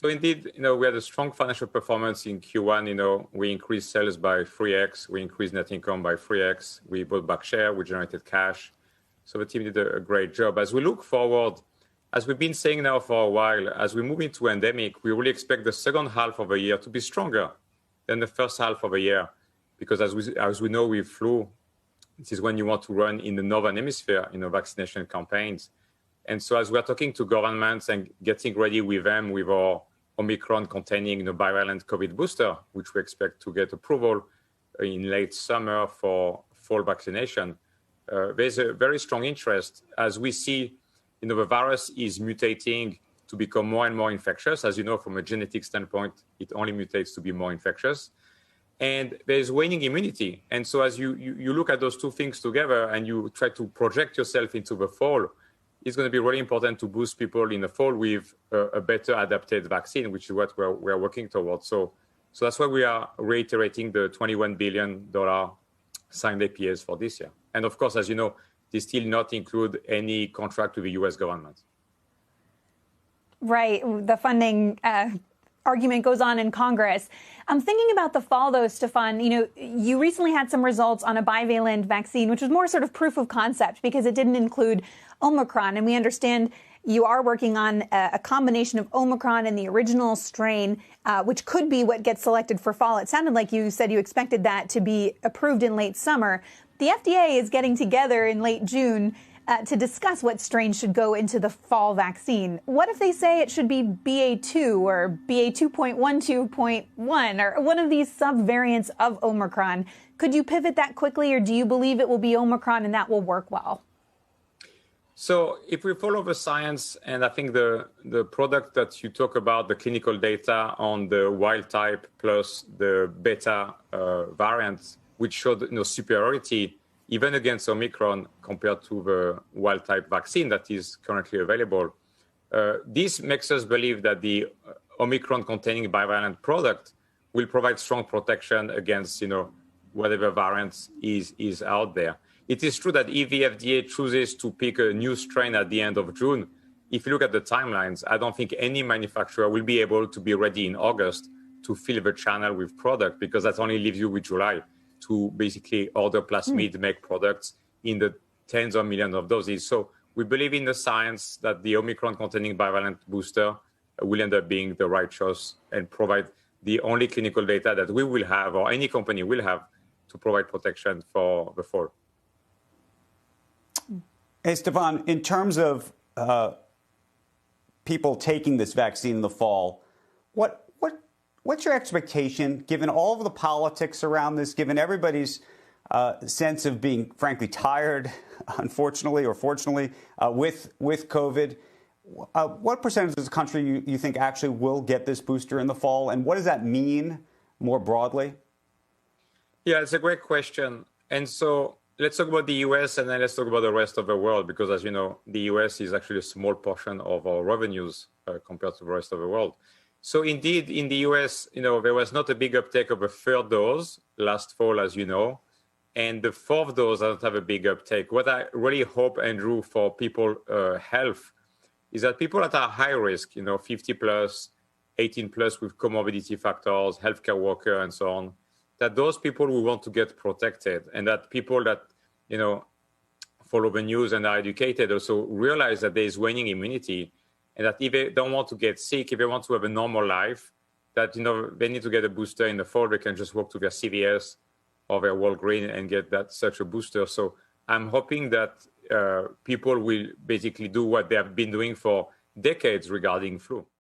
So indeed, we had a strong financial performance in Q1. We increased sales by 3x, we increased net income by 3x, we bought back share, we generated cash. So the team did a great job. As we look forward, as we've been saying now for a while, as we move into endemic, we really expect the second half of the year to be stronger than the first half of the year. Because as we know with flu, this is when you want to run in the Northern Hemisphere, vaccination campaigns. And so as we're talking to governments and getting ready with them with our Omicron-containing bivalent COVID booster, which we expect to get approval in late summer for fall vaccination, there's a very strong interest as we see, the virus is mutating to become more and more infectious. As you know, from a genetic standpoint, it only mutates to be more infectious. And there's waning immunity. And so as you look at those two things together and you try to project yourself into the fall, it's going to be really important to boost people in the fall with a better adapted vaccine, which is what we're working towards. So that's why we are reiterating the $21 billion signed APAs for this year. And of course, as you know, they still not include any contract with the US government. Right. The funding argument goes on in Congress. I'm thinking about the fall, though, Stéphane. You recently had some results on a bivalent vaccine, which was more sort of proof of concept because it didn't include Omicron. And we understand you are working on a combination of Omicron and the original strain, which could be what gets selected for fall. It sounded like you said you expected that to be approved in late summer. The FDA is getting together in late June to discuss what strain should go into the fall vaccine. What if they say it should be BA2 or BA2.12.1 or one of these subvariants of Omicron? Could you pivot that quickly, or do you believe it will be Omicron and that will work well? So if we follow the science, and I think the product that you talk about, the clinical data on the wild type plus the beta variants, which showed superiority even against Omicron compared to the wild type vaccine that is currently available. This makes us believe that the Omicron containing bivalent product will provide strong protection against whatever variant is out there. It is true that if the FDA chooses to pick a new strain at the end of June, if you look at the timelines, I don't think any manufacturer will be able to be ready in August to fill the channel with product, because that only leaves you with July to basically order plasmid, make products in the tens of millions of doses. So we believe in the science that the Omicron-containing bivalent booster will end up being the right choice and provide the only clinical data that we will have, or any company will have, to provide protection for the fall. Hey, Stéphane, in terms of people taking this vaccine in the fall, what's your expectation, given all of the politics around this, given everybody's sense of being, frankly, tired, unfortunately or fortunately, with COVID? What percentage of the country you think actually will get this booster in the fall, and what does that mean more broadly? Yeah, it's a great question. And so let's talk about the US and then let's talk about the rest of the world, because as you know, the US is actually a small portion of our revenues compared to the rest of the world. So indeed, in the US, there was not a big uptake of a third dose last fall, as you know, and the fourth dose doesn't have a big uptake. What I really hope, Andrew, for people health is that people that are high risk, 50 plus, 18 plus with comorbidity factors, healthcare worker, and so on, that those people will want to get protected, and that people that, follow the news and are educated also realize that there is waning immunity, and that if they don't want to get sick, if they want to have a normal life, that, they need to get a booster in the fall. They can just walk to their CVS or their Walgreens and get such a booster. So I'm hoping that people will basically do what they have been doing for decades regarding flu.